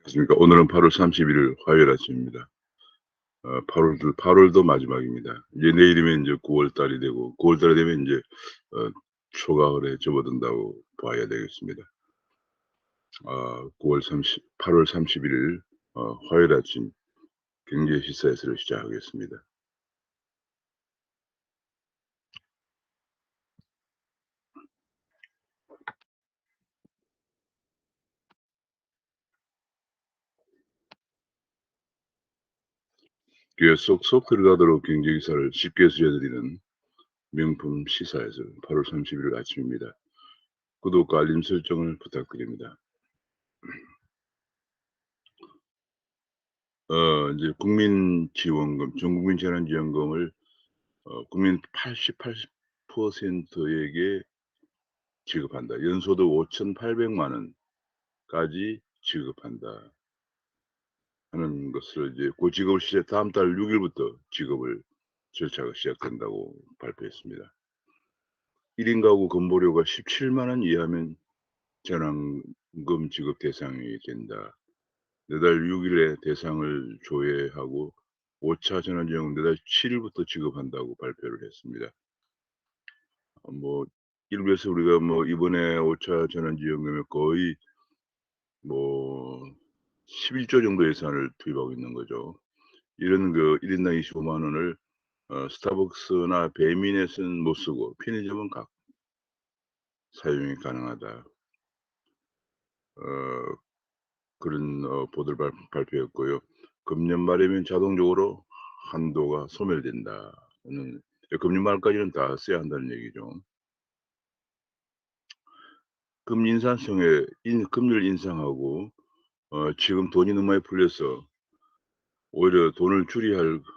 안녕하십니까. 오늘은 8월 31일 화요일 아침입니다. 8월도 마지막입니다. 이제 내일이면 이제 9월 달이 되고 9월 달이 되면 이제 초가을에 접어든다고 봐야 되겠습니다. 8월 31일 화요일 아침 경제 시사에서를 시작하겠습니다. 귀에 쏙쏙 들어가도록 경제 기사를 쉽게 수여드리는 명품 시사에서 8월 31일 아침입니다. 구독과 알림 설정을 부탁드립니다. 이제 국민지원금, 전국민 재난지원금을 국민 88%에게 지급한다. 연소득 5,800만 원까지 지급한다 하는 것을 이제 그 지급을 다음 달 6일부터 지급을 절차가 시작된다고 발표했습니다. 1인 가구 건보료가 17만 원 이하면 재난금 지급 대상이 된다. 내달 6일에 대상을 조회하고 5차 재난지원금 내달 7일부터 지급한다고 발표를 했습니다. 뭐 일부에서 우리가 뭐 이번에 5차 재난지원금에 거의 뭐 11조 정도 예산을 투입하고 있는 거죠. 이런 1 인당 25만 원을 스타벅스나 배민에서는 못 쓰고 편의점은 사용이 가능하다. 어 그런 보도를 발표했고요. 금년 말이면 자동적으로 한도가 소멸된다는, 금년 말까지는 다 써야 한다는 얘기죠. 금리를 인상하고 지금 돈이 너무 많이 풀려서 오히려 돈을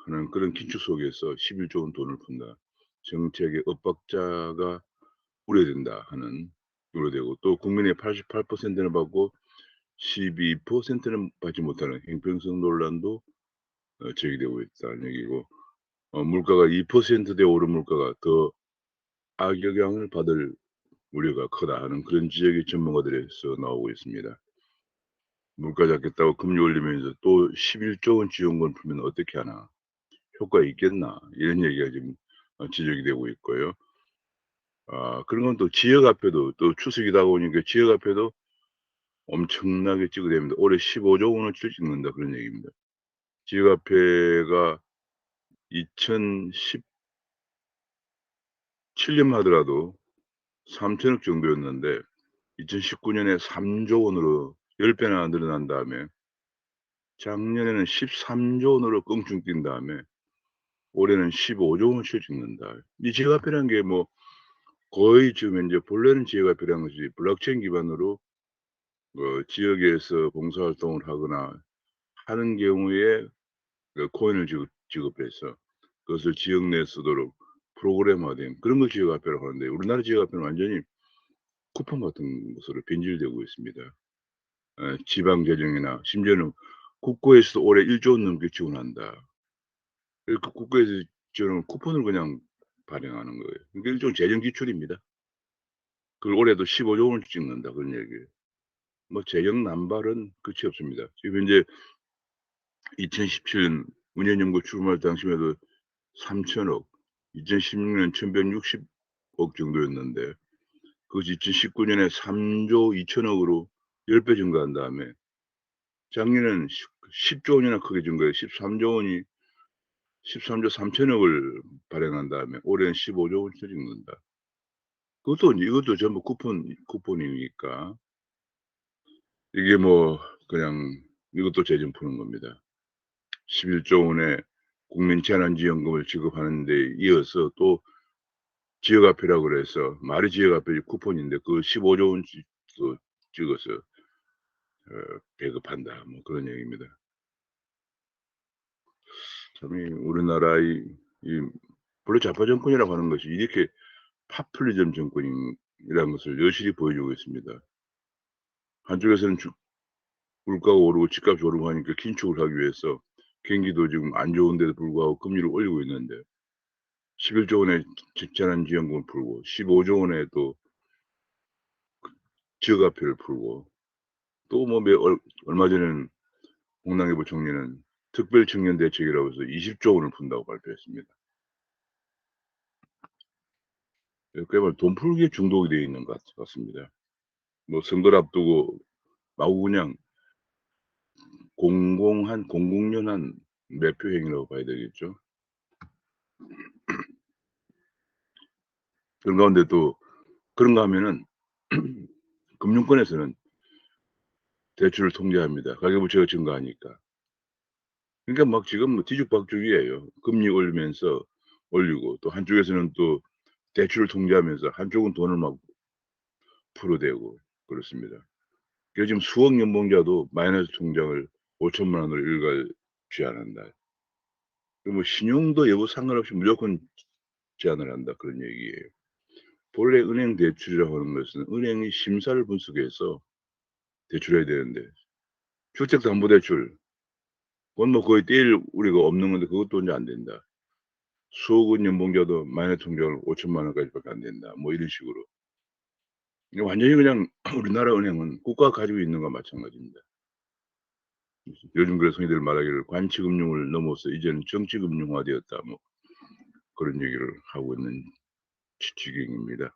하는 그런 긴축 속에서 11조 원 돈을 푼다. 정책의 엇박자가 우려된다 하는 우려되고, 또 국민의 88%는 받고 12%는 받지 못하는 형평성 논란도 제기되고 있다는 얘기고, 물가가 2%대 오른 물가가 더 악영향을 받을 우려가 크다 하는 그런 지적이 전문가들에서 나오고 있습니다. 물가 잡겠다고 금리 올리면서 또 11조 원 지원금 풀면 어떻게 하나, 효과 있겠나, 이런 얘기가 지금 지적이 되고 있고요. 그런 건 또 지역화폐도, 또 추석이 다가오니까 지역화폐도 엄청나게 찍어댑니다. 올해 15조 원어치를 찍는다, 그런 얘기입니다. 지역화폐가 2017년 하더라도 3천억 정도였는데 2019년에 3조 원으로 10배나 늘어난 다음에 작년에는 13조 원으로 껑충 뛴 다음에 올해는 15조 원어치를 찍는다. 이 지역화폐라는 게 뭐 거의 지금 현재 본래는 지역화폐라는 것이 블록체인 기반으로 지역에서 봉사활동을 하거나 하는 경우에 코인을 지급해서 그것을 지역 내에 쓰도록 프로그램화된 그런 걸 지역화폐라고 하는데, 우리나라 지역화폐는 완전히 쿠폰 같은 것으로 변질되고 있습니다. 지방 재정이나 심지어는 국고에서도 올해 1조 원 넘게 지원한다. 그 국고에서 지원은 쿠폰을 그냥 발행하는 거예요. 그게 일종의 재정 지출입니다. 그걸 올해도 15조 원을 찍는다, 그런 얘기예요. 뭐 재정 남발은 끝이 없습니다. 지금 현재 2017년 문현연구 출마할 당시에도 3천억, 2016년 1160억 정도였는데 그것이 2019년에 3조 2천억으로 10배 증가한 다음에 작년에는 10조 원이나 크게 증가해요. 13조 3천억을 발행한 다음에 올해는 15조 원을 찍는다. 이것도 전부 쿠폰이니까 이게 뭐 그냥 이것도 재정 푸는 겁니다. 11조 원의 국민 재난지원금을 지급하는 데 이어서 또 지역화폐라고 그래서, 말이 지역화폐 쿠폰인데 그 15조 원 또 찍어서 배급한다, 뭐 그런 얘기입니다. 참 우리나라의 본래 좌파 정권이라고 하는 것이 이렇게 파퓰리즘 정권이라는 것을 여실히 보여주고 있습니다. 한쪽에서는 물가가 오르고 집값이 오르고 하니까 긴축을 하기 위해서 경기도 지금 안 좋은데도 불구하고 금리를 올리고 있는데 11조 원의 재난지원금을 풀고 15조 원의 또 지역화폐를 풀고, 또 뭐 얼마 전에는 홍남기 부총리는 특별 청년 대책이라고 해서 20조 원을 푼다고 발표했습니다. 그야말로 돈 풀기에 중독이 되어 있는 것 같습니다. 뭐 선거를 앞두고 마구 그냥 공공연한 매표 행위라고 봐야 되겠죠. 그런 가운데 또 그런가 하면은 금융권에서는 대출을 통제합니다. 가계부채가 증가하니까. 그러니까 막 지금 뭐 뒤죽박죽이에요. 금리 올리면서 올리고 또 한쪽에서는 또 대출을 통제하면서 한쪽은 돈을 막 풀어대고 그렇습니다. 그래서 지금 수억 연봉자도 마이너스 통장을 5천만 원으로 일괄 제한한다. 뭐 신용도 여부 상관없이 무조건 제한을 한다 그런 얘기예요. 본래 은행 대출이라고 하는 것은 은행이 심사를 분석해서 대출해야 되는데 주택담보대출 그건 뭐 거의 떼일 우리가 없는 건데 그것도 인제 안 된다. 수억원 연봉자도 마이너스 통장을 5천만 원까지밖에 안 된다. 뭐 이런 식으로. 이게 완전히 그냥 우리나라 은행은 국가가 가지고 있는 거와 마찬가지입니다. 요즘 그래서 흔히들 말하기를 관치금융을 넘어서 이제는 정치금융화되었다. 뭐 그런 얘기를 하고 있는 지경입니다.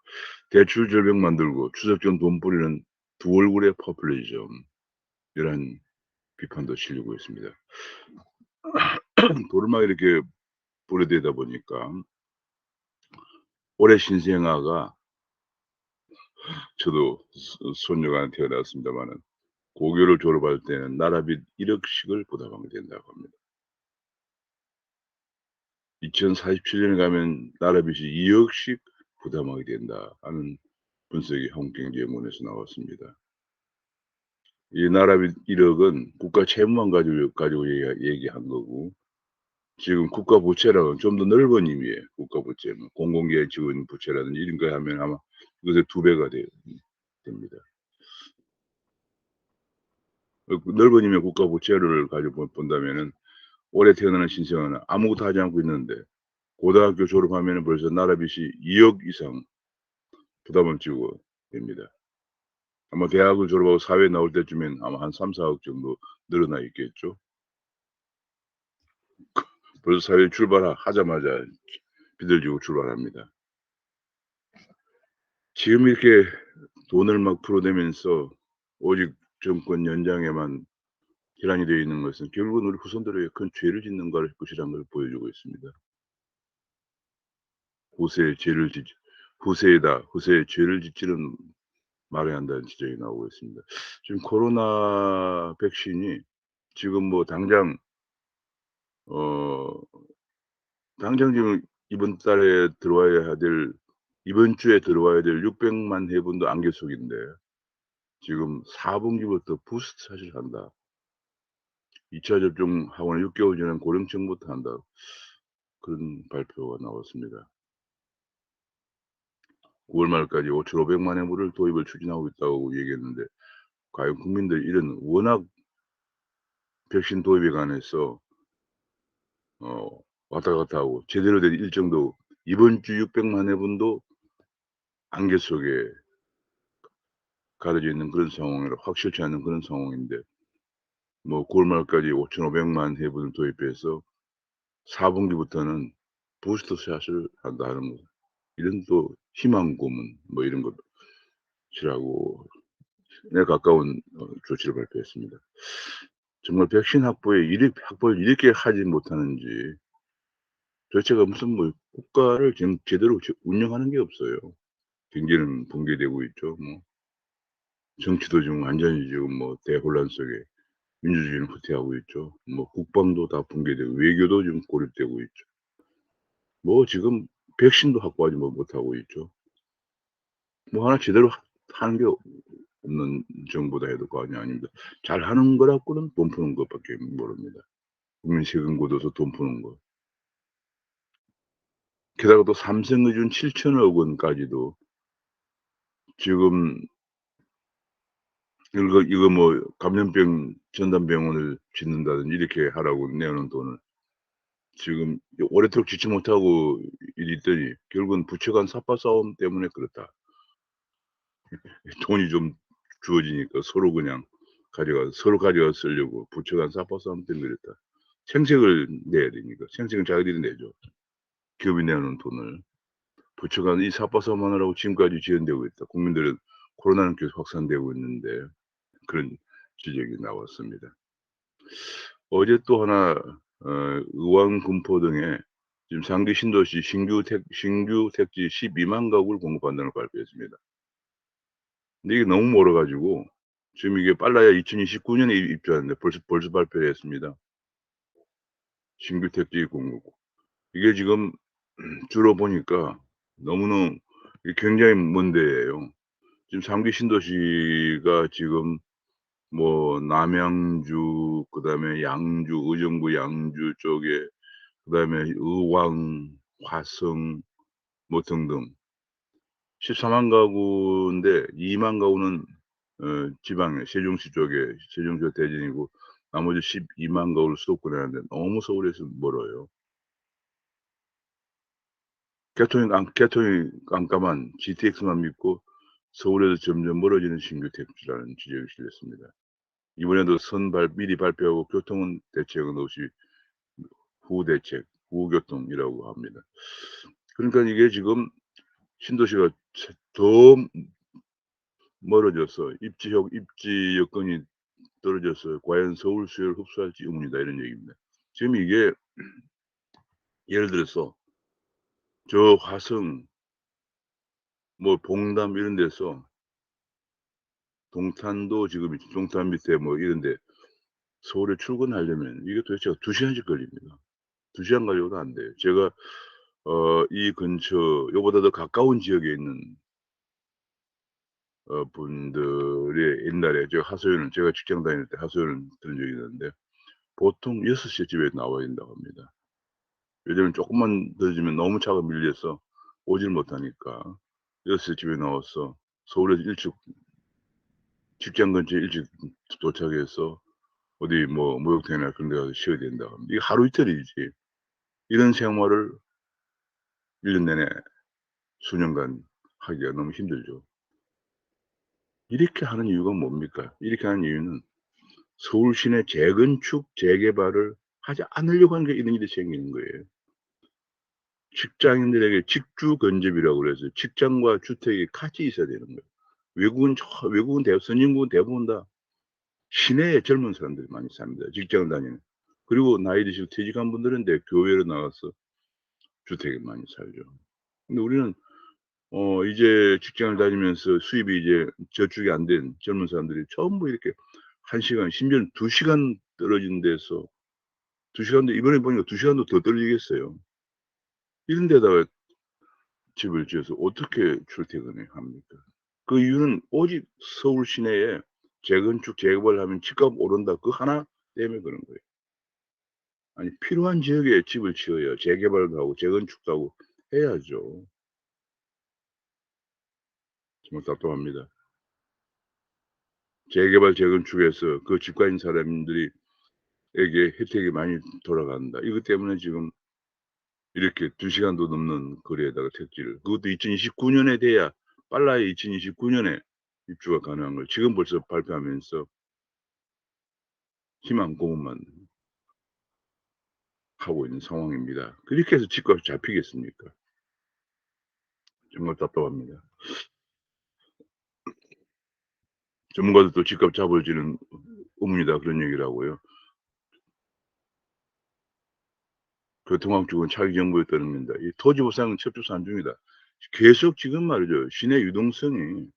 대출 절벽 만들고 추석 전 돈 뿌리는 두 얼굴의 포퓰리즘 이런 비판도 실리고 있습니다. 돈을 막 이렇게 뿌려대다 보니까 올해 신생아가 저도 손녀가 하나 태어났습니다마는 고교를 졸업할 때는 나라빚 1억씩을 부담하게 된다고 합니다. 2047년에 가면 나라빚이 2억씩 부담하게 된다 하는 분석이 한국경제연구원에서 나왔습니다. 이 나라빚 1억은 국가 채무만 가지고 얘기한 거고 지금 국가 부채랑은 좀 더 넓은 의미의 국가 부채, 뭐 공공기관 지원 부채라든지 이런 거 하면 아마 그것의 2배가 됩니다. 그 넓은 의미의 국가 부채를 가지고 본다면은 올해 태어나는 신생아는 아무것도 하지 않고 있는데 고등학교 졸업하면은 벌써 나라빚이 2억 이상 부담을 지고 됩니다. 아마 대학을 졸업하고 사회에 나올 때쯤엔 아마 한 3-4억 정도 늘어나 있겠죠. 벌써 사회에 하자마자 빚을 지고 출발합니다. 지금 이렇게 돈을 막 풀어대면서 오직 정권 연장에만 기란이 되어 있는 것은 결국은 우리 후손들에게 큰 죄를 짓는 것이라는 걸 보여주고 있습니다. 후세에 죄를 짓 후세에 죄를 짓지는 말아야 한다는 지적이 나오고 있습니다. 지금 코로나 백신이 지금 뭐 어 지금 이번 달에 들어와야 될 이번 주에 들어와야 될 600만 회분도 안개 속인데 지금 4 분기부터 부스트 샷을 한다. 2차 접종하고는 6 개월 전엔 고령층부터 한다. 그런 발표가 나왔습니다. 9월 말까지 5,500만 회분을 도입을 추진하고 있다고 얘기했는데 과연 국민들이 이런 워낙 백신 도입에 관해서 어 왔다 갔다 하고 제대로 된 일정도 이번 주 600만 회분도 안개 속에 가려져 있는 그런 상황이라 확실치 않은 그런 상황인데 뭐 9월 말까지 5,500만 회분을 도입해서 4 분기부터는 부스터 샷을 한다는 거. 이런 또 희망 고문 뭐 이런 것이라고 에 가까운 조치를 발표했습니다. 정말 백신 확보를 이렇게 하지 못하는지 도대체가 무슨 뭐 국가를 지금 제대로 운영하는 게 없어요. 경제는 붕괴되고 있죠. 뭐 정치도 지금 완전히 지금 뭐 대혼란 속에 민주주의는 후퇴하고 있죠. 뭐 국방도 다 붕괴되고 외교도 지금 고립되고 있죠. 뭐 지금 백신도 확보하지 못하고 있죠. 뭐 하나 제대로 하는 게 없는 정부다 해도 과언이 아닙니다. 잘하는 거라고는 돈 푸는 것밖에 모릅니다. 국민 세금 걷어서 돈 푸는 거. 게다가 또 삼성의존 7천억 원까지도 지금 이거 뭐 감염병 전담병원을 짓는다든지 이렇게 하라고 내놓은 돈을 지금 오래도록 짓지 못하고 이랬더니 결국은 부채 간 삽바 싸움 때문에 그렇다. 돈이 좀 주어지니까 서로 그냥 가져가서 서로 가져가서 쓰려고 부처가 한 4% 때문에 그랬다. 생색을 내야 되니까. 생색은 자기들이 내죠. 기업이 내놓은 돈을. 부처가 이 4% 하느라고 지금까지 지연되고 있다. 국민들은 코로나는 계속 확산되고 있는데 그런 지적이 나왔습니다. 어제 또 하나 의왕, 군포 등에 지금 상계 신도시 신규 택지 12만 가구를 공급한다는 걸 발표했습니다. 근데 이게 너무 멀어 가지고 지금 이게 빨라야 2029년에 입주하는데 벌써 발표를 했습니다. 신규 택지 공급. 이게 지금 주로 보니까 너무너무 이게 굉장히 먼 데예요. 지금 3기 신도시가 지금 뭐 남양주 그다음에 양주 의정부 양주 쪽에 그다음에 의왕, 화성 뭐 등등 14만 가구인데 2만 가구는 지방에 세종시 쪽에 세종시와 대전이고 나머지 12만 가구를 수도권에 하는데 너무 서울에서 멀어요. 교통이 깜깜한 GTX만 믿고 서울에서 점점 멀어지는 신규 택지라는 지적이 실렸습니다. 이번에도 미리 발표하고 교통은 대책은 없이 후후 대책, 후후 교통이라고 합니다. 그러니까 이게 지금 신도시가 더 멀어져서 입지 여건이 떨어져서 과연 서울 수요를 흡수할지 의문이다 이런 얘기입니다. 지금 이게 예를 들어서 저 화성 뭐 봉담 이런 데서 동탄도 지금 동탄 밑에 뭐 이런 데 서울에 출근하려면 이게 도대체 2 시간씩 걸립니다. 2 시간 가지고도 안 돼요. 제가 이 근처 요보다 더 가까운 지역에 있는 분들이 옛날에 제가 직장 다닐 때 하소연을 들은 적이 있는데 보통 6 시에 집에 나와야 된다고 합니다. 요즘은 쪼끔만 늦어지면 너무 차가 밀려서 오질 못하니까 6 시에 집에 나와서 서울에서 일찍 직장 근처에 일찍 도착해서 어디 뭐 목욕탕이나 그런 데 가서 쉬어야 된다고 합니다. 이게 하루 이틀이지. 이런 생활을 1년 내내 수년간 하기가 너무 힘들죠. 이렇게 하는 이유가 뭡니까? 이렇게 하는 이유는 서울 시내 재건축, 재개발을 하지 않으려고 하는 게 이런 일이 생기는 거예요. 직장인들에게 직주 근접이라고 그래서 직장과 주택이 같이 있어야 되는 거예요. 외국은 선진국은 대부분 다 시내에 젊은 사람들이 많이 삽니다, 직장을 다니는. 그리고 나이 드시고 퇴직한 분들은 이제 교외로 나가서 주택에 많이 살죠. 근데 우리는 이제 직장을 다니면서 수입이 이제 저축이 안 된 젊은 사람들이 전부 이렇게 1 시간 심지어는 2 시간 떨어진 데서 2 시간도 이번에 보니까 2 시간도 더 떨리겠어요. 이런 데다가 집을 지어서 어떻게 출퇴근을 합니까? 그 이유는 오직 서울 시내에 재건축 재개발하면 집값 오른다 그 하나 때문에 그런 거예요. 아니 필요한 지역에 집을 지어야 재개발도 하고 재건축도 하고 해야죠. 정말 답답합니다. 재개발 재건축에서 그 집가 있는 사람들이 에게 혜택이 많이 돌아간다. 이것 때문에 지금 이렇게 2 시간도 넘는 거리에다가 택지를 그것도 2029 년에 돼야 빨라야 2029 년에 입주가 가능한 걸 지금 벌써 발표하면서 희망 고문만 하고 있는 상황입니다. 그렇게 해서 집값이 잡히겠습니까? 정말 답답합니다. 전문가들도 집값 잡을지는 의문이다 그런 얘기를 하고요. 교통학 쪽은 차기 정부에 따릅니다. 이 토지 보상은 첩추산중이다. 계속 지금 말이죠. 시내 유동성이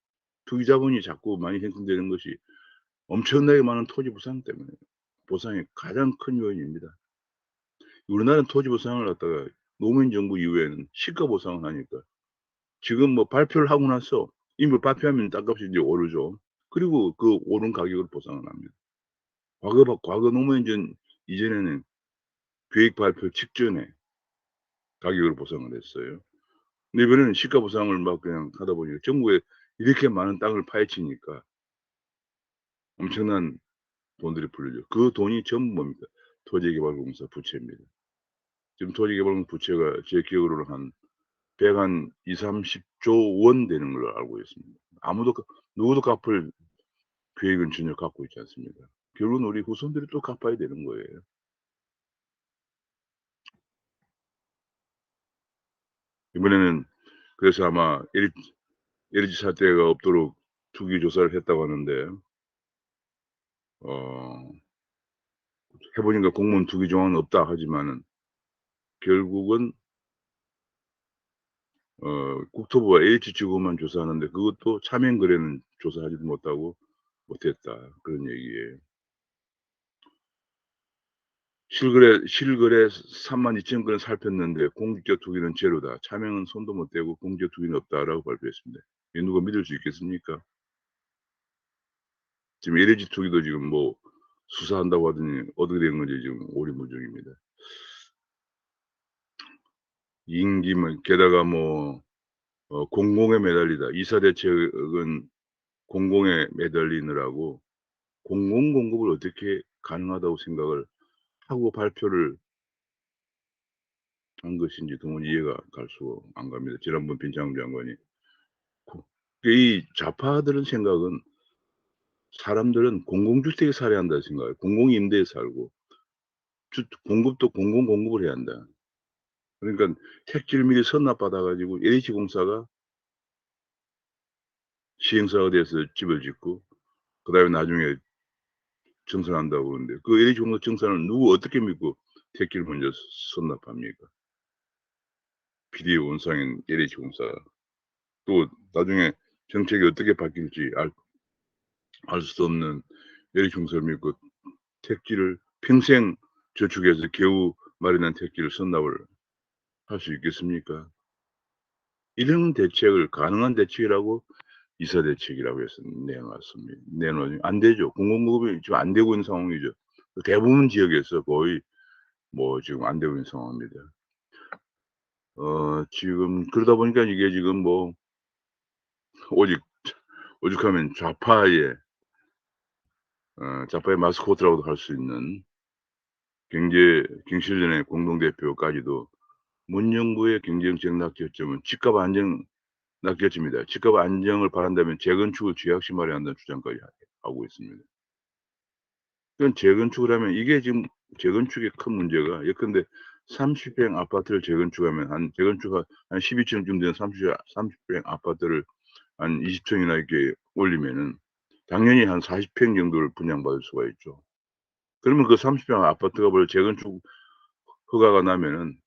투기 자본이 자꾸 많이 형성되는 것이 엄청나게 많은 토지 보상 때문에 보상의 가장 큰 요인입니다. 우리나라는 토지 보상을 갖다가 노무현 정부 이후에는 시가 보상을 하니까 지금 뭐 발표를 하고 나서 이미 발표하면 땅값이 이제 오르죠. 그리고 그 오른 가격을 보상을 합니다. 과거 노무현 전 이전에는 계획 발표 직전에 가격을 보상을 했어요. 근데 이번에는 시가 보상을 막 그냥 하다 보니까 정부에 이렇게 많은 땅을 파헤치니까 엄청난 돈들이 풀리죠. 그 돈이 전부 뭡니까? 토지개발공사 부채입니다. 지금 토지개발공사 부채가 제 기억으로는 한 230조 원 되는 걸로 알고 있습니다. 아무도 누구도 갚을 계획은 전혀 갖고 있지 않습니다. 결국은 우리 후손들이 또 갚아야 되는 거예요. 이번에는 그래서 아마 LG 사태가 없도록 투기 조사를 했다고 하는데 어 해 보니까 공무원 투기 정황은 없다 하지만은 결국은 국토부가 LH지구만 조사하는데 그것도 차명 거래는 조사하지도 못했다. 그런 얘기예요. 실거래 32,000 건을 살폈는데 공직자 투기는 제로다. 차명은 손도 못 대고 공직자 투기는 없다라고 발표했습니다. 이거 누가 믿을 수 있겠습니까? 지금 LH 투기도 지금 뭐 수사한다고 하더니 어떻게 된 건지 지금 오리무중입니다. 임기만 게다가 뭐 공공에 매달리다. 이사 대책은 공공에 매달리느라고 공공 공급을 어떻게 가능하다고 생각을 하고 발표를 한 것인지 도무지 이해가 갈 수가 안 갑니다. 지난번 빈장구 장관이 고 이 좌파들은 생각은 사람들은 공공주택에 살아야 한다 생각해요. 공공임대에 살고 주 공급도 공공 공급을 해야 한다. 그러니깐 택지를 미리 선납받아 가지고 LH공사가 시행사가 돼서 집을 짓고 그다음에 나중에 증산한다고 그러는데 그 LH공사 증산을 누구 어떻게 믿고 택지를 먼저 선납합니까? 비리의 원상인 LH공사가. 또 나중에 정책이 어떻게 바뀔지 알 수 없는 LH공사를 믿고 택지를 평생 저축해서 겨우 마련한 택지를 선납을 할 수 있겠습니까? 이런 대책을 가능한 대책이라고 이사 대책이라고 해서 내놓으면 안 되죠. 공공공급이 지금 안 되고 있는 상황이죠. 대부분 지역에서 거의 뭐 지금 안 되고 있는 상황입니다. 지금 그러다 보니까 이게 지금 뭐 오직 오죽하면 좌파의 마스코트라고도 할 수 있는 경실련의 공동대표까지도 문정부의 경제정책 낙제점은 집값 안정 낙제점이다. 집값 안정을 바란다면 재건축을 쥐약심하려 한다는 주장까지 하고 있습니다. 그건 재건축을 하면 이게 지금 재건축의 큰 문제가 예컨대 30평 아파트를 재건축하면 한 12층쯤 되는 30평 아파트를 한 20층이나 이렇게 올리면은 당연히 한 40평 정도를 분양받을 수가 있죠. 그러면 그 30평 아파트가 원래 재건축 허가가 나면은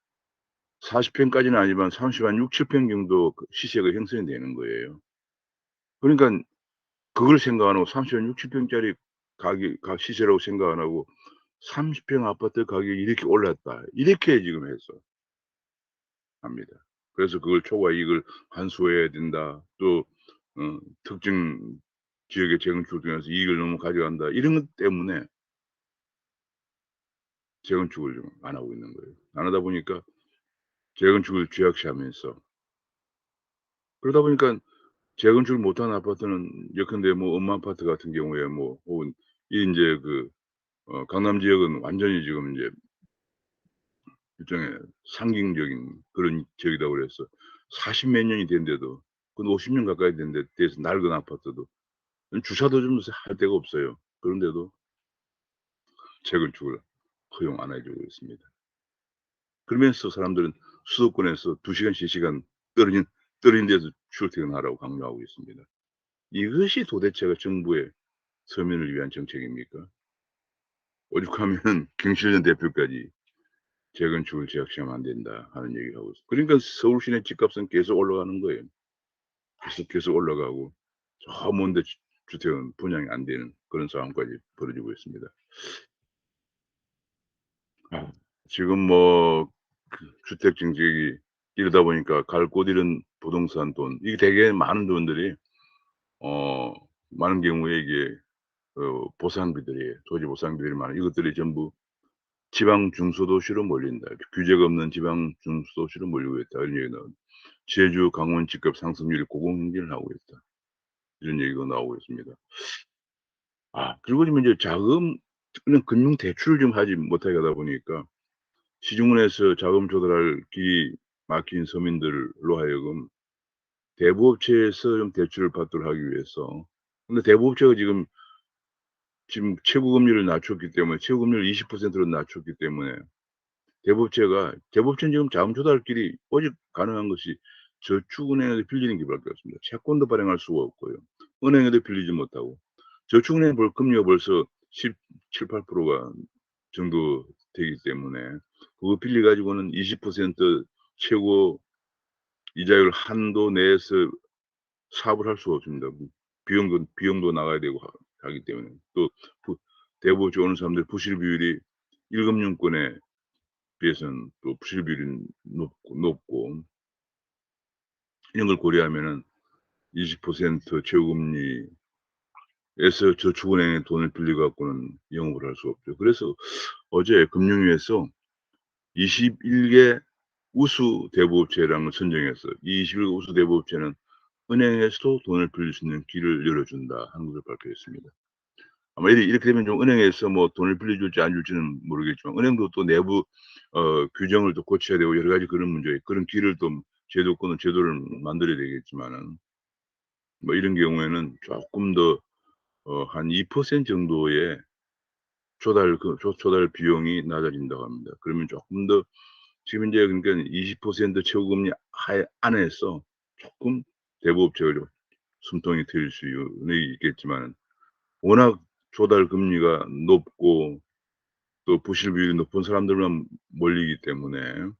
40평까지는 아니지만 30한 6-7평 정도 그 시세가 형성이 되는 거예요. 그러니깐 그걸 생각 안 하고 30한 6-7 평짜리 시세라고 생각 안 하고 30평 아파트 가격이 이렇게 올랐다. 이렇게 지금 해서 합니다. 그래서 그걸 초과 이익을 환수해야 된다. 또 특정 지역의 재건축을 통해서 이익을 너무 가져간다. 이런 것 때문에 재건축을 좀 안 하고 있는 거예요. 안 하다 보니까 재건축을 쥐약시하면서 그러다 보니깐 재건축을 못한 아파트는 예컨대 뭐 엄마아파트 같은 경우에 뭐 혹은 이 인제 강남 지역은 완전히 지금 인제 일종의 상징적인 그런 지역이라고 그래서 40몇 년이 됐는데도 근 50년 가까이 됐는데 돼서 낡은 아파트도 주차도 좀 할 데가 없어요. 그런데도 재건축을 허용 안 해 주고 있습니다. 그러면서 사람들은 수도권에서 2 시간, 3 시간 떨어진 데서 출퇴근하라고 강요하고 있습니다. 이것이 도대체가 정부의 서민을 위한 정책입니까? 오죽하면 경실련 대표까지 "재건축을 제약시하면 안 된다." 하는 얘기를 하고 있어요. 그러니까 서울 시내 집값은 계속 올라가는 거예요. 계속 올라가고 저 먼 데 주택은 분양이 안 되는 그런 상황까지 벌어지고 있습니다. 아 지금 뭐 주택 정책이 이러다 보니까 갈 곳 잃은 부동산 돈 이게 되게 많은 돈들이 어 많은 경우에 이게 보상비들이에요. 토지 보상비들이 많아요. 이것들이 전부 지방 중소도시로 몰린다. 규제가 없는 지방 중소도시로 몰리고 있다. 이런 얘기가 나옵니다. 제주, 강원 집값 상승률이 고공행진을 하고 있다. 이런 얘기가 나오고 있습니다. 그리고 지금 이제 그냥 금융 대출을 좀 하지 못하게 하다 보니까 시중은행에서 자금 조달할 길이 막힌 서민들로 하여금 대부업체에서 좀 대출을 받도록 하기 위해서 근데 대부업체가 지금 지금 최고 금리를 낮췄기 때문에 최고 금리를 20%로 낮췄기 때문에 대법제는 지금 자금 조달 길이 오직 가능한 것이 저축은행에서 빌리는 길밖에 없습니다. 채권도 발행할 수가 없고요. 은행에도 빌리지 못하고 저축은행 금리가 벌써 17~18%가 정도 되기 때문에 그거 빌려 가지고는 20% 최고 이자율 한도 내에서 사업을 할 수가 없습니다. 비용도 나가야 되고 하기 때문에 또 대부업체 오는 사람들 부실 비율이 1 금융권에 비해서는 또 부실 비율이 높고 이런 걸 고려하면은 20% 최고금리에서 저축은행에 돈을 빌려 갖고는 영업을 할 수 없죠. 그래서 어제 금융위에서 21개 우수 대부업체라는 걸 선정했어요. 이 21개 우수 대부업체는 은행에서도 돈을 빌릴 수 있는 길을 열어준다 하는 것을 발표했습니다. 아마 이렇게 되면 좀 은행에서 뭐 돈을 빌려줄지 안 줄지는 모르겠지만 은행도 또 내부 규정을 또 고쳐야 되고 여러 가지 그런 문제, 그런 길을 또 제도를 만들어야 되겠지만은 뭐 이런 경우에는 조금 더 한 2% 정도의 조달 비용이 낮아진다고 합니다. 그러면 조금 더 지금 인제 그러니까 20% 최고금리 안에서 조금 대부업체가 좀 숨통이 트일 수는 있겠지만은 워낙 조달 금리가 높고 또 부실 비율이 높은 사람들만 몰리기 때문에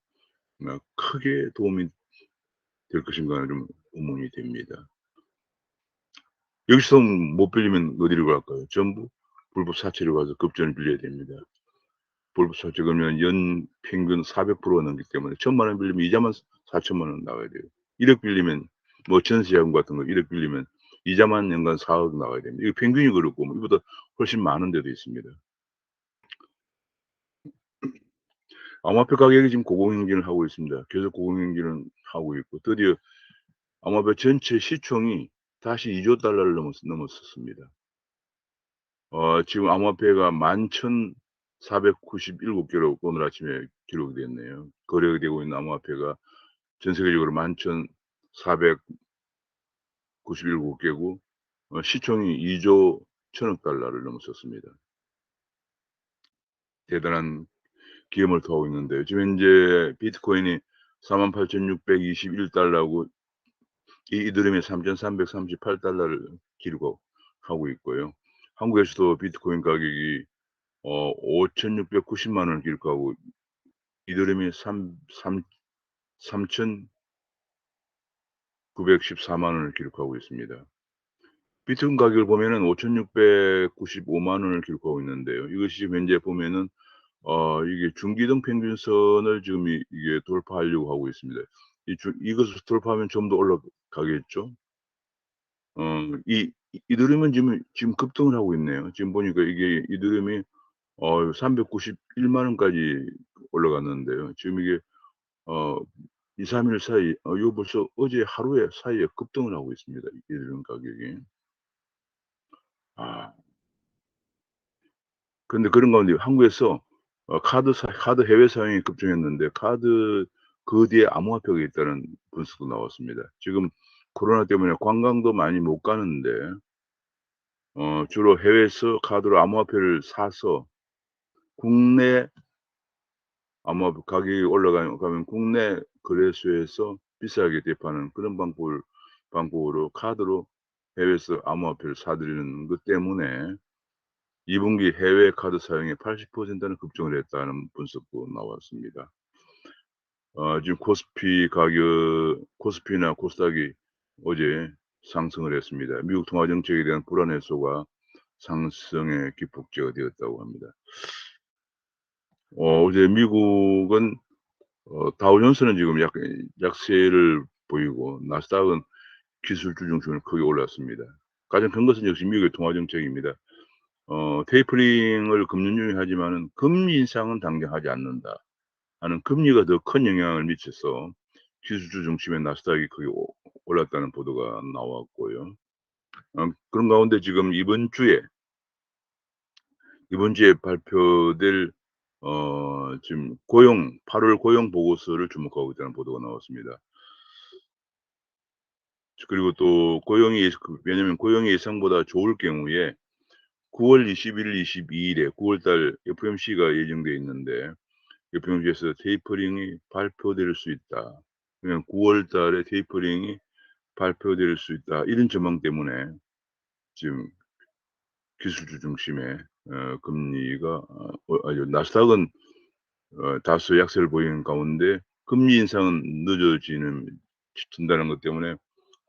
크게 도움이 될 것인가는 좀 의문이 됩니다. 여기서 못 빌리면 어디로 갈까요? 전부 불법 사채로 가서 급전을 빌려야 됩니다. 불법 사채 그러면 연 평균 400%가 넘기 때문에 1,000만 원 빌리면 이자만 4천만 원 나와야 돼요. 1억 빌리면 뭐 전세자금 같은 거 1억 빌리면 이자만 연간 4억 나와야 됩니다. 이거 평균이 그렇고 뭐 이보다 훨씬 많은 데도 있습니다. 암호화폐 가격이 지금 고공행진을 하고 있습니다. 계속 고공행진을 하고 있고 드디어 암호화폐 전체 시총이 다시 $2조 넘었었습니다. 지금 암호화폐가 11,497 개로 오늘 아침에 기록이 됐네요. 거래가 되고 있는 암호화폐가 전 세계적으로 11,497 개고 시총이 $2조 1,000억 달러를 넘었었습니다. 대단한 기염을 토하고 있는데요. 지금 현재 비트코인이 48,621 달러고 이더리움이 3,338 달러를 기록하고 있고요. 한국에서도 비트코인 가격이 5,690만 원을 기록하고 이더리움이 3,914만 원을 기록하고 있습니다. 비트코인 가격을 보면은 5,695만 원을 기록하고 있는데요. 이것이 지금 현재 보면은 이게 중기등 평균선을 지금 이게 돌파하려고 하고 있습니다. 이것을 돌파하면 좀 더 올라가겠죠. 이더리움은 지금 급등을 하고 있네요. 지금 보니까 이게 이더리움이 391만 원까지 올라갔는데요. 지금 이게 어 2-3일 사이 이거 벌써 어제 하루에 사이에 급등을 하고 있습니다, 이더리움 가격이. 아 근데 그런 가운데 한국에서 카드 해외 사용이 급증했는데 그 뒤에 암호화폐가 있다는 분석도 나왔습니다. 지금 코로나 때문에 관광도 많이 못 가는데 주로 해외에서 카드로 암호화폐를 사서 국내 암호화폐 가격이 가면 국내 거래소에서 비싸게 대파는 그런 방법으로 카드로 해외에서 암호화폐를 사 들이는 것 때문에 2 분기 해외 카드 사용의 80%는 급증을 했다는 분석도 나왔습니다. 지금 코스피나 코스닥이 어제 상승을 했습니다. 미국 통화 정책에 대한 불안 해소가 상승의 기폭제가 되었다고 합니다. 어제 미국은 다우존스는 지금 약세를 보이고 나스닥은 기술주 중심으로 크게 올랐습니다. 가장 큰 것은 역시 미국의 통화 정책입니다. 테이퍼링을 금년중에 하지만은 금리 인상은 당장 하지 않는다 하는 금리가 더 큰 영향을 미쳐서 기술주 중심의 나스닥이 크게 올랐다는 보도가 나왔고요. 그런 가운데 지금 이번 주에 발표될 지금 8월 고용 보고서를 주목하고 있다는 보도가 나왔습니다. 그리고 또 왜냐면 고용이 예상보다 좋을 경우에 9월 21일, 22일에 9월 달 FOMC가 예정돼 있는데 FOMC에서 테이퍼링이 발표될 수 있다. 그냥 9월 달에 테이퍼링이 발표될 수 있다. 이런 전망 때문에 지금 기술주 중심의 금리가 아니 나스닥은 다소 약세를 보이는 가운데 금리 인상은 늦어지는 진다는 것 때문에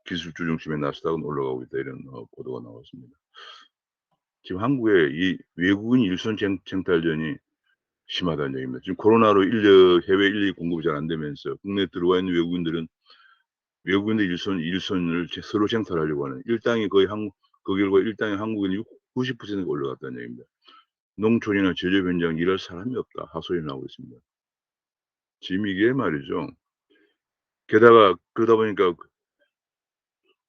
기술주 중심의 나스닥은 올라가고 있다. 이런 보도가 나왔습니다. 지금 한국에 이 외국인 일선 쟁탈전이 심하다는 얘기입니다. 지금 코로나로 해외 인력이 공급이 잘 안 되면서 국내에 들어와 있는 외국인들 일선을 서로 쟁탈하려고 하는 일당이 거의 그 결과 일당의 한국인이 90%가 올라갔다는 얘기입니다. 농촌이나 제조업 현장 일할 사람이 없다. 하소연이 나오고 있습니다. 지금 이게 말이죠. 게다가 그러다 보니까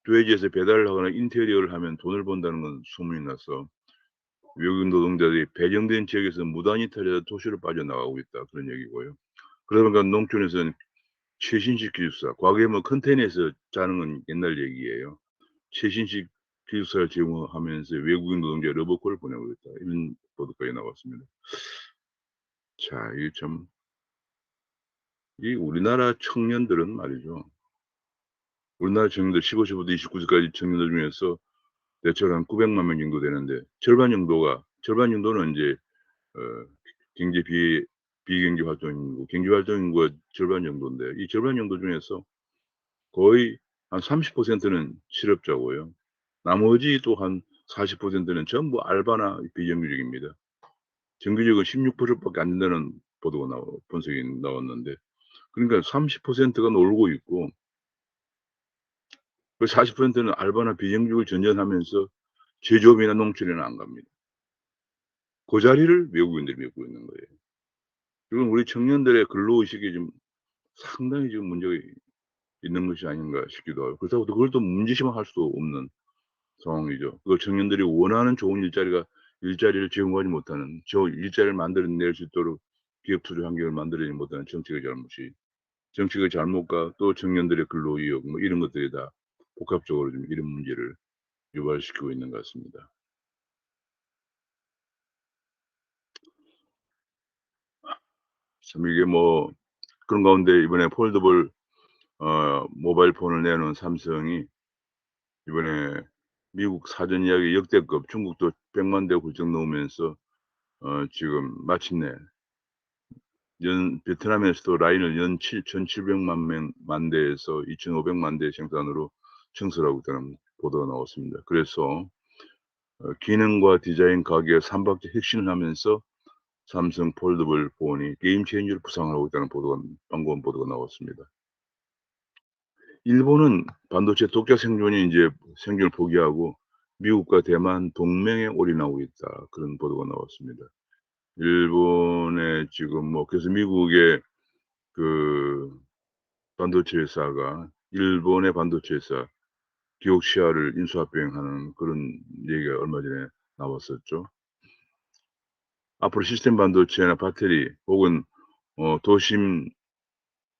도해지에서 배달을 하거나 인테리어를 하면 돈을 번다는 건 소문이 나서 외국인 노동자들이 배정된 지역에서 무단 이탈해서 도시로 빠져나가고 있다. 그런 얘기고요. 그러다 보니까 농촌에서는 최신식 기숙사, 과거에 뭐 컨테이너에서 자는 건 옛날 얘기예요. 최신식 기숙사를 제공하면서 외국인 노동자 러버콜을 보내고 있다. 이런 보도까지 나왔습니다. 자, 이게 참 이 우리나라 청년들은 말이죠. 우리나라 청년들 15세부터 29세까지 청년들 중에서 대체로 한 900만 명 정도 되는데 절반 정도는 인제 어 경제 비경제 활동 인구, 경제 활동 인구가 절반 정도인데 이 절반 정도 중에서 거의 한 30%는 실업자고요. 나머지 또 한 40%는 전부 알바나 비정규직입니다. 정규직은 16% 밖에 안 된다는 보도가 분석이 나왔는데 그러니까 30%가 놀고 있고 그 40%는 알바나 비정규직을 전전하면서 제조업이나 농촌에는 안 갑니다. 그 자리를 외국인들이 메우고 있는 거예요. 이건 우리 청년들의 근로의식이 좀 상당히 지금 문제가 있는 것이 아닌가 싶기도 하고 그렇다고 그걸 또 문제시만 수도 없는 상황이죠. 그 청년들이 원하는 좋은 일자리를 제공하지 못하는 저 일자리를 만들어낼 수 있도록 기업 투자 환경을 만들어내지 못하는 정책의 잘못과 또 청년들의 근로 의욕 뭐 이런 것들이 다 복합적으로 좀 이런 문제를 유발시키고 있는 것 같습니다. 참 이게 뭐 그런 가운데 이번에 폴더블 모바일 폰을 내놓은 삼성이 이번에 미국 사전 예약이 역대급 중국도 100만 대 훌쩍 넘으면서 지금 마침내 연 베트남에서도 라인을 연 7,700만 만 대에서 2,500만 대 생산으로 증설하고 있다는 보도가 나왔습니다. 그래서 기능과 디자인 가격에 삼박자 혁신을 하면서 삼성 폴더블 폰이 게임 체인저로 부상하고 있다는 보도가 방금 보도가 나왔습니다. 일본은 반도체 독자 생존이 인제 생존을 포기하고 미국과 대만 동맹에 올인하고 있다. 그런 보도가 나왔습니다. 일본의 지금 뭐 그래서 미국의 그 반도체 회사가 일본의 반도체 회사 기옥시아를 인수합병하는 그런 얘기가 얼마 전에 나왔었죠. 앞으로 시스템 반도체나 배터리 혹은 도심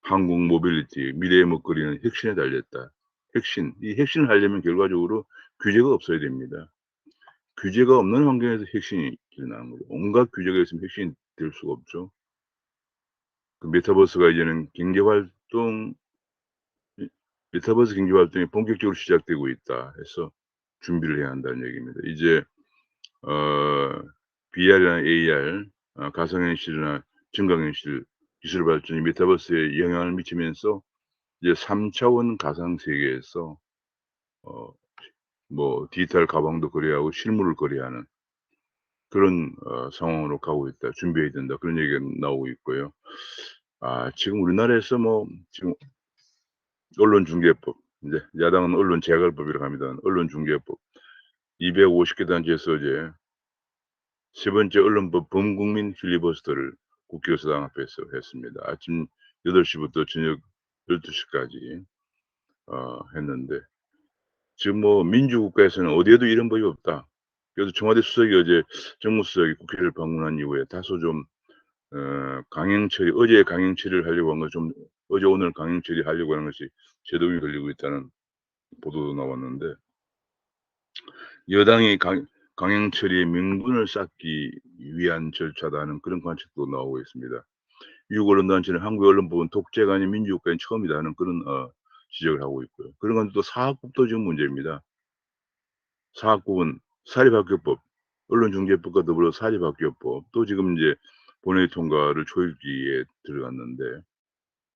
항공 모빌리티 미래의 먹거리는 혁신에 달렸다. 혁신. 이 혁신을 하려면 결과적으로 규제가 없어야 됩니다. 규제가 없는 환경에서 혁신이 일어나는 거죠. 온갖 규제가 있으면 혁신이 될 수가 없죠. 그 메타버스가 이제는 경제 활동 이 메타버스 경제 활동이 본격적으로 시작되고 있다 해서 준비를 해야 한다는 얘기입니다. 이제 어 VR이나 AR 가상현실이나 증강현실 기술 발전이 메타버스에 영향을 미치면서 이제 3 차원 가상 세계에서 어 뭐 디지털 가방도 거래하고 실물을 거래하는 그런 상황으로 가고 있다. 준비해야 된다. 그런 얘기가 나오고 있고요. 지금 우리나라에서 뭐 지금 언론중개법 인제 야당은 언론재갈법이라고 합니다. 언론중개법 250개 단체에서 어제 세 번째 언론법 범국민 필리버스터를 국회의사당 앞에서 했습니다. 아침 8시 부터 저녁 12시 까지 했는데 지금 뭐 민주국가에서는 어디에도 이런 법이 없다. 그래서 청와대 수석이 어제 정무수석이 국회를 방문한 이후에 다소 좀 강행 처리 어제 강행 처리를 하려고 한 건 좀 어제 오늘 강행 처리하려고 하는 것이 제동이 걸리고 있다는 보도도 나왔는데 여당이 강행 처리의 명분을 쌓기 위한 절차다는 그런 관측도 나오고 있습니다. 미국 언론단체는 한국 언론법은 독재가 아닌 민주국가인 처음이다 하는 그런 지적을 하고 있고요. 그런 건 또 사학법도 지금 문제입니다. 사학법은 사립학교법, 언론중재법과 더불어 사립학교법 또 지금 이제 본회의 통과를 초읽기에 들어갔는데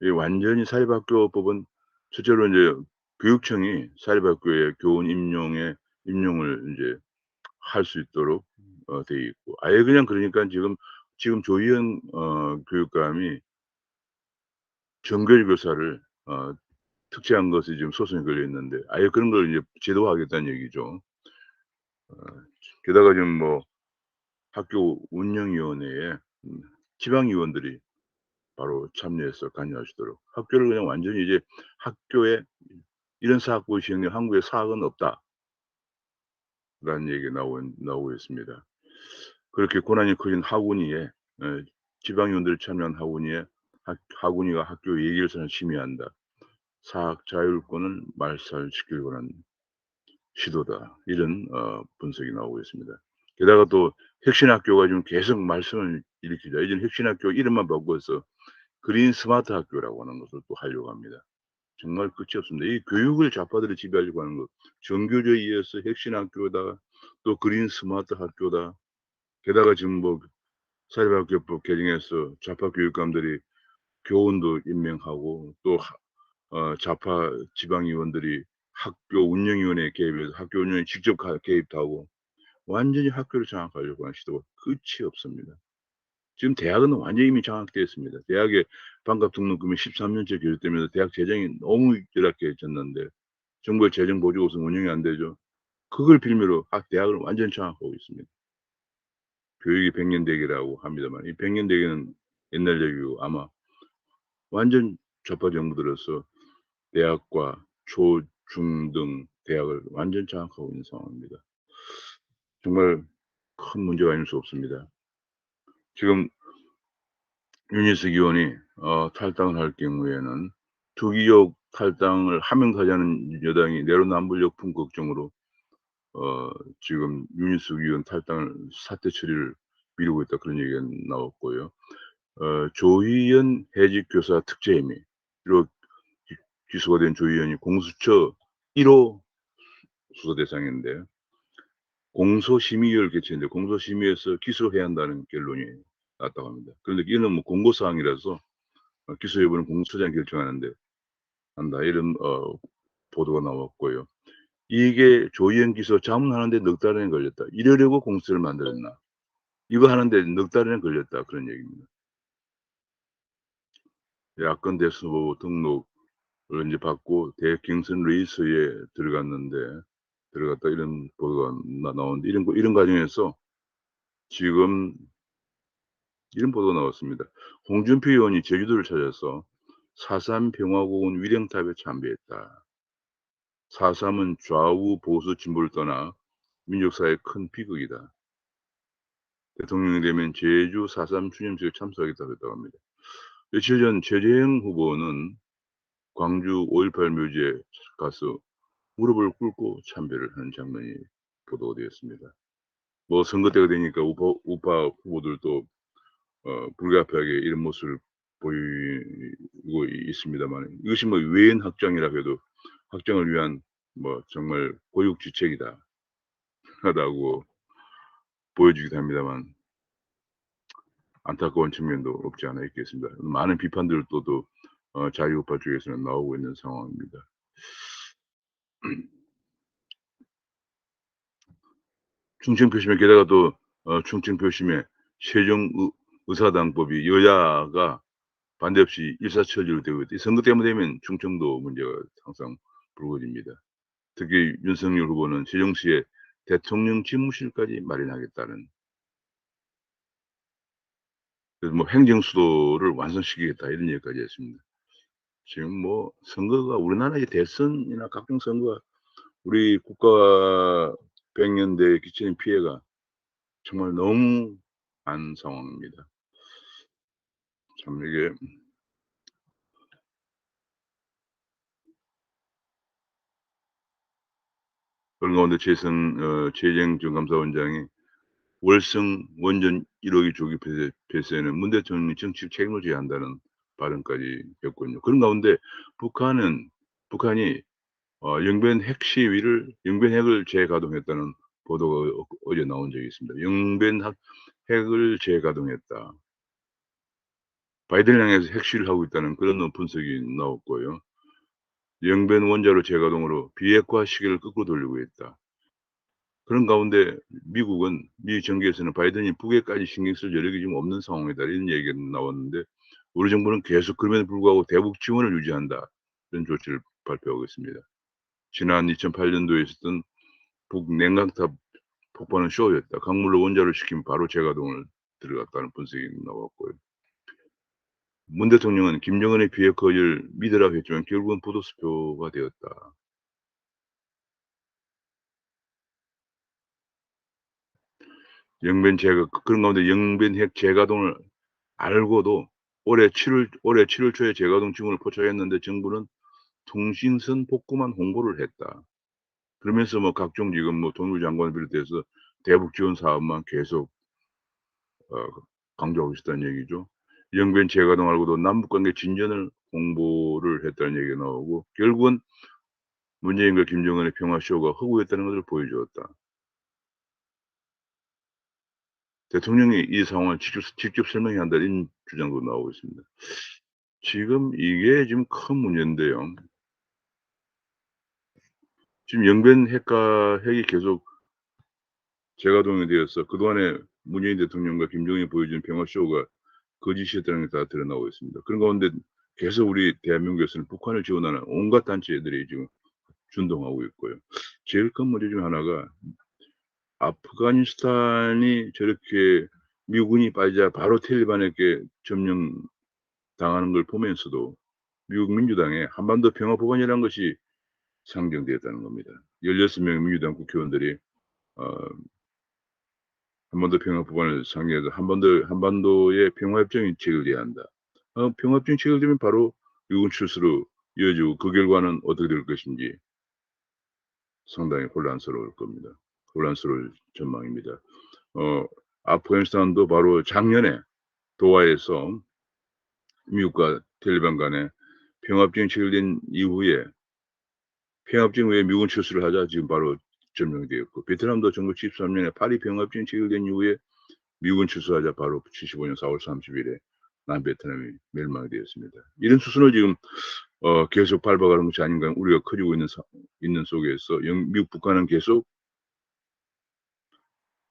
이 완전히 사립학교법은 실제로 인제 교육청이 사립학교에 교원 임용을 인제 할 수 있도록 돼 있고 아예 그냥 그러니깐 지금 조희연 교육감이 정규직 교사를 특채한 것이 지금 소송이 걸려 있는데 아예 그런 걸 이제 제도화하겠다는 얘기죠. 어 게다가 지금 뭐 학교 운영위원회에 지방위원들이 바로 참여해서 관여하시도록 학교를 그냥 완전히 이제 학교에 "이런 사학부의 시행령 한국에 사학은 없다."라는 얘기가 나오고 있습니다. 그렇게 권한이 커진 학원위에 지방위원들이 참여한 학원위에 학원위가 학교 예결사를 심의한다. "사학 자율권을 말살시키려고 하는 시도다." 이런 분석이 나오고 있습니다. 게다가 또 혁신학교가 지금 계속 말썽을 일으키자 이제는 혁신학교 이름만 바꿔서 그린 스마트 학교라고 하는 것을 또 하려고 합니다. 정말 끝이 없습니다. 이 교육을 좌파들이 지배하려고 하는 것. 정교조에 의해서 혁신학교다. 또 그린 스마트 학교다. 게다가 지금 뭐 사립학교법 개정해서 좌파 교육감들이 교원도 임명하고 또 좌파 지방의원들이 학교 운영위원회에 개입해서 학교 운영에 직접 개입도 하고 완전히 학교를 장악하려고 하는 시도가 끝이 없습니다. 지금 대학은 완전히 이미 장악되어 있습니다. 대학에 반값 등록금이 13 년째 계속되면서 대학 재정이 너무 열악해졌는데 정부의 재정 보조가 없으면 운영이 안 되죠. 그걸 빌미로 대학을 완전히 장악하고 있습니다. 교육이 백년대계라고 합니다만 이 백년대계는 옛날 얘기고 아마 완전 좌파 정부들어서 대학과 초, 중 등 대학을 완전 장악하고 있는 상황입니다. 정말 큰 문제가 아닐 수 없습니다. 지금 윤희숙 의원이 탈당을 할 경우에는 투기역 탈당을 하면 가자는 여당이 내로남불 역풍 걱정으로 지금 윤희숙 의원 탈당을 사퇴 처리를 미루고 있다 그런 얘기가 나왔고요. 조희연 해직 교사 특혜 혐의로 기소가 된 조희연이 공수처 1호 수사 대상인데 공소심의위를 개최했는데 공소심의에서 기소해야 한다는 결론이 났다고 합니다. 그런데 이는 뭐 공고 사항이라서 기소 여부는 공수처장이 결정하는데 한다 이런 보도가 나왔고요. 이게 조희연 기소 자문하는데 넉 달이나 걸렸다. 이러려고 공수처를 만들었나? 이거 하는데 넉 달이나 걸렸다 그런 얘기입니다. 야권 대선 후보 등록을 인제 받고 대경선 레이스에 들어갔다 이런 보도가 나오는데 이런 과정에서 지금 이런 보도가 나왔습니다. 홍준표 의원이 제주도를 찾아서 4.3 평화공원 위령탑에 참배했다. 4.3은 좌우 보수 진보를 떠나 민족사의 큰 비극이다. 대통령이 되면 제주 4.3 추념식에 참석하겠다고 했다고 합니다. 며칠 전 최재형 후보는 광주 5.18 묘지에 가서 무릎을 꿇고 참배를 하는 장면이 보도가 되었습니다. 뭐 선거 때가 되니까 우파 후보들도 불가피하게 이런 모습을 보이고 있습니다만 이것이 뭐 외연 확장이라고 해도 확장을 위한 뭐 정말 고육지책이다 하다고 보여지기도 합니다만 안타까운 측면도 없지 않아 있겠습니다. 많은 비판들도 또 자유우파 쪽에서는 나오고 있는 상황입니다. 충청 표심에 게다가 또 충청 표심에 세종 의사당법이 여야가 반대 없이 일사천리로 되고 있다. 이 선거 때만 되면 충청도 문제가 항상 불거집니다. 특히 윤석열 후보는 세종시에 대통령 집무실까지 마련하겠다는 그래서 뭐 "행정수도를 완성시키겠다." 이런 얘기까지 했습니다. 지금 뭐 선거가 우리나라의 대선이나 각종 선거가 우리 국가 백년대에 끼치는 피해가 정말 너무 많은 상황입니다. 참 이게 그런 가운데 최재형 전 감사원장이 월성 원전 1호기 조기 폐쇄에는 문 대통령이 정치적 책임을 져야 한다는 발언까지 했거든요. 그런 가운데 북한이 영변 핵을 재가동했다는 보도가 어제 나온 적이 있습니다. 핵을 재가동했다. 바이든을 향해서 핵시위를 하고 있다는 그런 분석이 나왔고요. 영변 원자로 재가동으로 비핵화 시기를 거꾸로 돌리고 있다. 그런 가운데 미 정계에서는 바이든이 북에까지 신경 쓸 여력이 좀 없는 상황이다. 이런 얘기가 나왔는데 우리 정부는 계속 그럼에도 불구하고 대북 지원을 유지한다. 이런 조치를 발표하고 있습니다. 지난 2008년도에 있었던 북 냉각탑 폭발은 쇼였다. 강물로 원자로 시키면 바로 재가동을 들어갔다는 분석이 나왔고요. 문 대통령은 김정은의 비핵화를 믿으라고 했지만 결국은 부도수표가 되었다. 그런 가운데 영변 핵 재가동을 알고도 올해 7월 초에 재가동 징후를 포착했는데 정부는 통신선 복구만 홍보를 했다. 그러면서 뭐 각종 지금 뭐 통일부 장관을 비롯해서 대북 지원 사업만 계속 어 강조하고 있었다는 얘기죠. 영변 재가동 말고도 남북 관계 진전을 홍보를 했다는 얘기가 나오고 결국은 문재인과 김정은의 평화 쇼가 허구였다는 것을 보여주었다. 대통령이 이 상황을 직접 설명해야 한다 이런 주장도 나오고 있습니다. 지금 이게 지금 큰 문제인데요. 지금 핵이 계속 재가동이 되어서 그동안에 문재인 대통령과 김정은이 보여준 평화 쇼가 거짓이었다는 게 다 드러나고 있습니다. 그런 가운데 계속 우리 대한민국에서는 북한을 지원하는 온갖 단체들이 지금 준동하고 있고요. 제일 큰 문제 중 하나가 아프가니스탄이 저렇게 미군이 빠지자 바로 탈리반에게 점령당하는 걸 보면서도 미국 민주당에 한반도 평화 법안이라는 것이 상정되었다는 겁니다. 16명 민주당 국회의원들이 어 한반도 평화 법안을 상정해서 한반도의 평화협정이 체결돼야 한다. 평화협정이 체결되면 바로 미군 출수로 이어지고 그 결과는 어떻게 될 것인지 상당히 혼란스러울 겁니다. 혼란스러울 전망입니다. 어 아프가니스탄도 바로 작년에 도하에서 미국과 탈리반 간에 평화협정이 체결된 이후에 평화협정 외에 미군 철수를 하자 지금 바로 점령되었고 베트남도 1973년에 파리 평화협정이 체결된 이후에 미군 철수하자 바로 75년 4월 30일에 남베트남이 멸망이 되었습니다. 이런 수순을 지금 계속 밟아가는 것이 아닌가 우려가 커지고 있는 속에서 미국 북한은 계속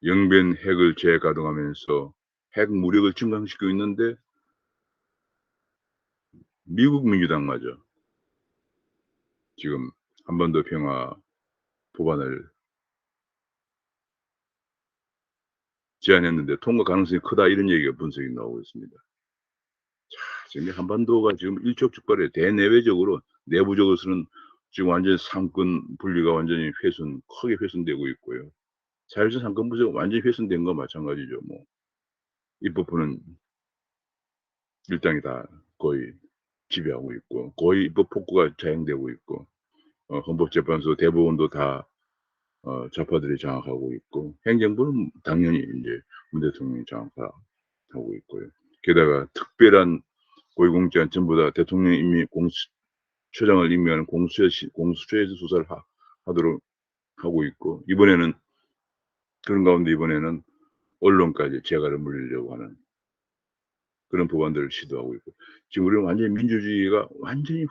영변 핵을 재가동하면서 핵 무력을 증강시키고 있는데 미국 민주당마저 지금 한반도 평화 법안을 제안했는데 통과 가능성이 크다 이런 얘기가 분석이 나오고 있습니다. 지금 한반도가 지금 일촉즉발에 대내외적으로 내부적으로서는 지금 완전히 상권 분리가 완전히 크게 훼손되고 있고요. 자율적 상권 분리가 완전히 훼손된 거 마찬가지죠. 뭐 입법부는 일당이 다 거의 지배하고 있고 거의 입법 폭구가 자행되고 있고 헌법재판소 대법원도 다 좌파들이 장악하고 있고 행정부는 당연히 인제 문 대통령이 장악하고 있고요. 게다가 특별한 고위공직자 전부 다 대통령 임명 처장을 임명하는 공수처에서 수사를 하도록 하고 있고 그런 가운데 이번에는 언론까지 재갈을 물리려고 하는 그런 법안들을 시도하고 있고 지금 우리는 완전히 민주주의가 완전히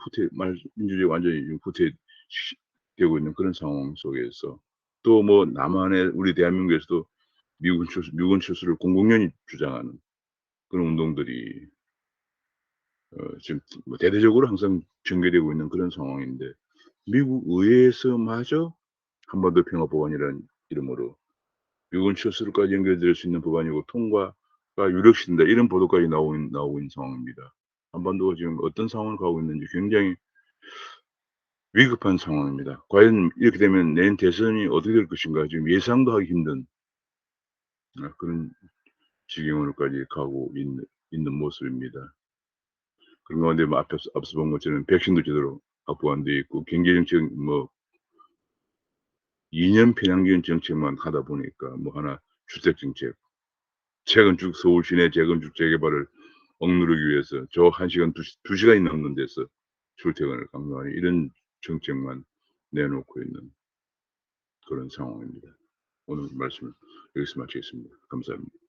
지금 후퇴되고 있는 그런 상황 속에서 또 뭐 남한의 우리 대한민국에서도 미군 철수를 공공연히 주장하는 그런 운동들이 지금 뭐 대대적으로 항상 전개되고 있는 그런 상황인데 미국 의회에서마저 한반도 평화 법안이라는 이름으로 미군 철수로까지 연결될 수 있는 법안이고 통과가 유력시된다 이런 보도까지 나오고 있는 상황입니다. 한반도가 지금 어떤 상황을 가고 있는지 굉장히 위급한 상황입니다. 과연 이렇게 되면 내년 대선이 어떻게 될 것인가 지금 예상도 하기 힘든 그런 지경으로까지 가고 있는 모습입니다. 그런 가운데 뭐 앞서 본 것처럼 백신도 제대로 확보 안 돼 있고 경제 정책 뭐 2년 편향적인 정책만 하다 보니까 뭐 하나 주택 정책, 재건축 서울 시내 재건축 재개발을 억누르기 위해서 저 1 시간 2 시간이 넘는 데서 출퇴근을 강요하는 이런 정책만 내놓고 있는 그런 상황입니다. 오늘 말씀 여기서 마치겠습니다. 감사합니다.